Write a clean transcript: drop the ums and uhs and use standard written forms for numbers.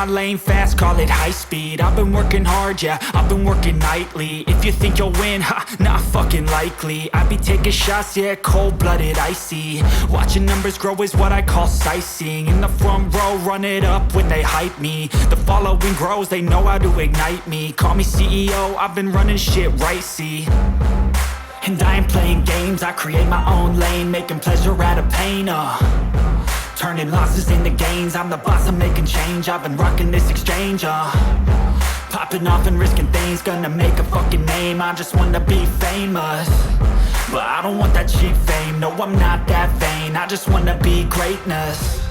lane fast, call it high speed. I've been working hard, yeah, I've been working nightly. If you think you'll win, ha, not fucking likely. I be taking shots, yeah, cold-blooded, icy. Watching numbers grow is what I call sightseeing. In the front row, run it up when they hype me. The following grows, they know how to ignite me. Call me CEO, I've been running shit right, see. And I ain't playing games, I create my own lane, making pleasure out of pain, turning losses into gains. I'm the boss, I'm making change. I've been rocking this exchange, popping off and risking things. Gonna make a fucking name, I just wanna be famous. But I don't want that cheap fame, no I'm not that vain. I just wanna be greatness.